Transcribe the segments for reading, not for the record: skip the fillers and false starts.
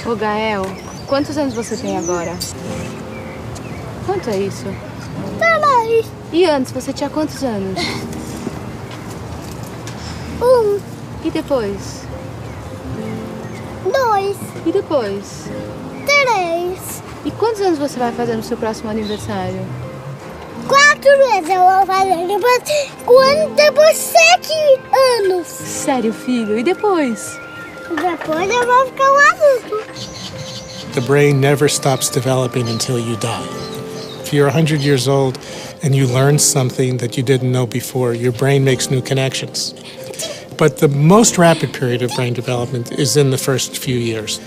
Ô Gael, quantos anos você tem agora? Quanto é isso? 3. E antes, você tinha quantos anos? 1. E depois? 2. E depois? 3. E quantos anos você vai fazer no seu próximo aniversário? 4 vezes eu vou fazer. Depois 7 anos. Sério, filho? E depois? Depois eu vou ficar um adulto. The brain never stops developing until you die. If you're 100 years old and you learn something that you didn't know before, your brain makes new connections. But the most rapid period of brain development is in the first few years.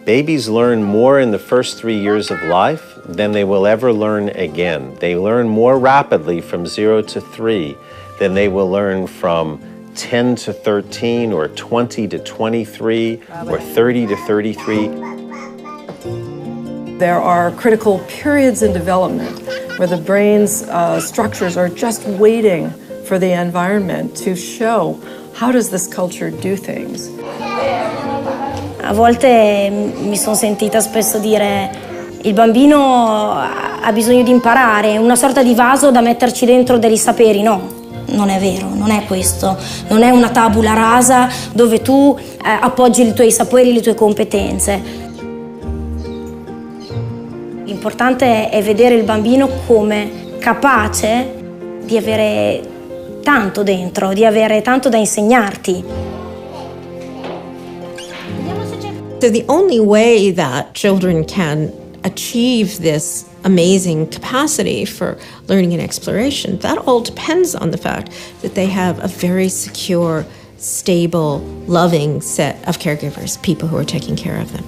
Babies learn more in the first 3 years of life than they will ever learn again. They learn more rapidly from 0 to 3 than they will learn from 10 to 13 or 20 to 23 or 30 to 33. There are critical periods in development where the brain's structures are just waiting for the environment to show how does this culture do things. A volte mi sono sentita spesso dire il bambino ha bisogno di imparare, è una sorta di vaso da metterci dentro dei saperi. No, non è vero, non è questo. Non è una tabula rasa dove tu appoggi i tuoi saperi, le tue competenze. L'importante è vedere il bambino come capace di avere tanto dentro, di avere tanto da insegnarti. So the only way that children can achieve this amazing capacity for learning and exploration, that all depends on the fact that they have a very secure, stable, loving set of caregivers, people who are taking care of them.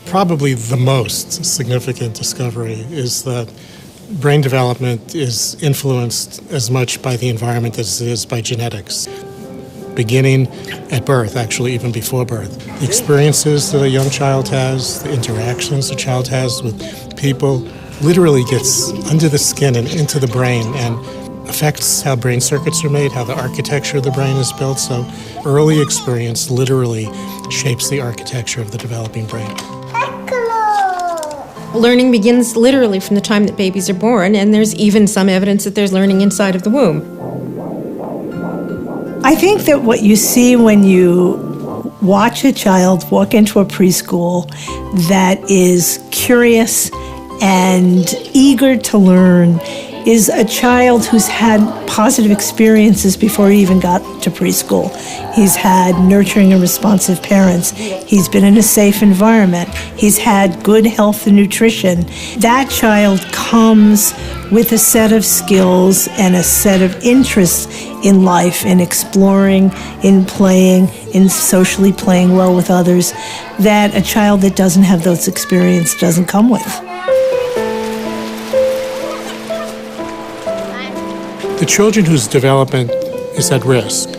Probably the most significant discovery is that brain development is influenced as much by the environment as it is by genetics. Beginning at birth, actually even before birth. The experiences that a young child has, the interactions a child has with people, literally gets under the skin and into the brain and affects how brain circuits are made, how the architecture of the brain is built. So early experience literally shapes the architecture of the developing brain. Learning begins literally from the time that babies are born, and there's even some evidence that there's learning inside of the womb. I think that what you see when you watch a child walk into a preschool that is curious and eager to learn is a child who's had positive experiences before he even got to preschool. He's had nurturing and responsive parents. He's been in a safe environment. He's had good health and nutrition. That child comes with a set of skills and a set of interests in life, in exploring, in playing, in socially playing well with others, that a child that doesn't have those experiences doesn't come with. The children whose development is at risk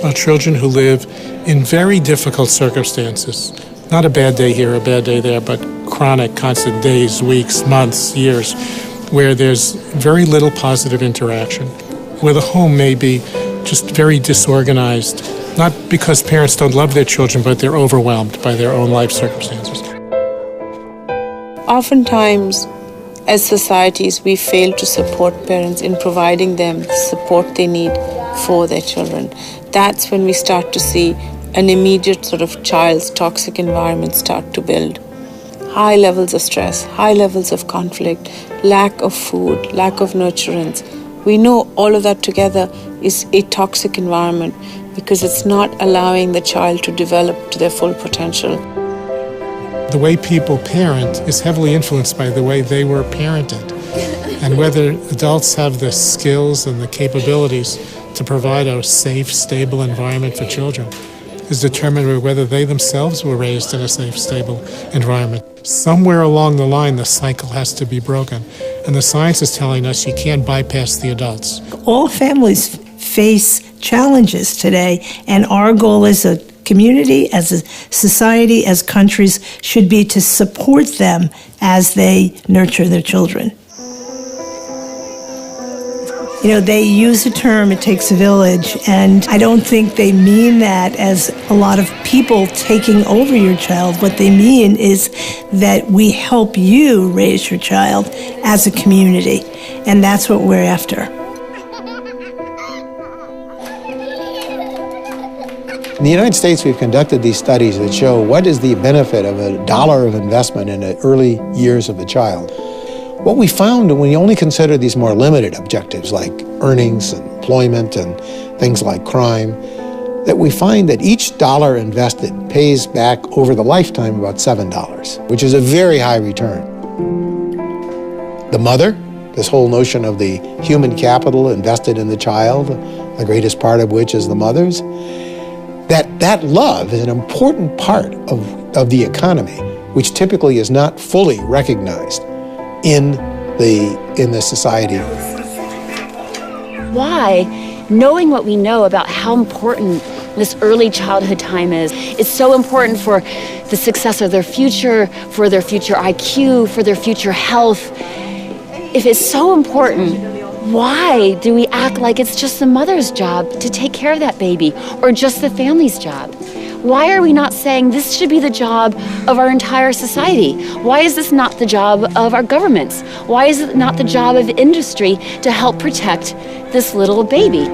are children who live in very difficult circumstances. Not a bad day here, a bad day there, but chronic, constant days, weeks, months, years, where there's very little positive interaction, where the home may be just very disorganized, not because parents don't love their children, but they're overwhelmed by their own life circumstances. Oftentimes, as societies, we fail to support parents in providing them the support they need for their children. That's when we start to see an immediate sort of child's toxic environment start to build. High levels of stress, high levels of conflict, lack of food, lack of nurturance. We know all of that together is a toxic environment because it's not allowing the child to develop to their full potential. The way people parent is heavily influenced by the way they were parented. And whether adults have the skills and the capabilities to provide a safe, stable environment for children is determined by whether they themselves were raised in a safe, stable environment. Somewhere along the line, the cycle has to be broken. And the science is telling us you can't bypass the adults. All families face challenges today, and our goal as a community, as a society, as countries, should be to support them as they nurture their children. You know, they use a term, it takes a village, and I don't think they mean that as a lot of people taking over your child. What they mean is that we help you raise your child as a community, and that's what we're after. In the United States, we've conducted these studies that show what is the benefit of $1 of investment in the early years of a child. What we found when we only consider these more limited objectives like earnings, and employment, and things like crime, that we find that each dollar invested pays back over the lifetime about $7, which is a very high return. The mother, this whole notion of the human capital invested in the child, the greatest part of which is the mother's, that love is an important part of the economy, which typically is not fully recognized in the society. Why, knowing what we know about how important this early childhood time is, it's so important for the success of their future, for their future IQ, for their future health. If it's so important, why do we act like it's just the mother's job to take care of that baby, or just the family's job? Why are we not saying this should be the job of our entire society? Why is this not the job of our governments? Why is it not the job of industry to help protect this little baby?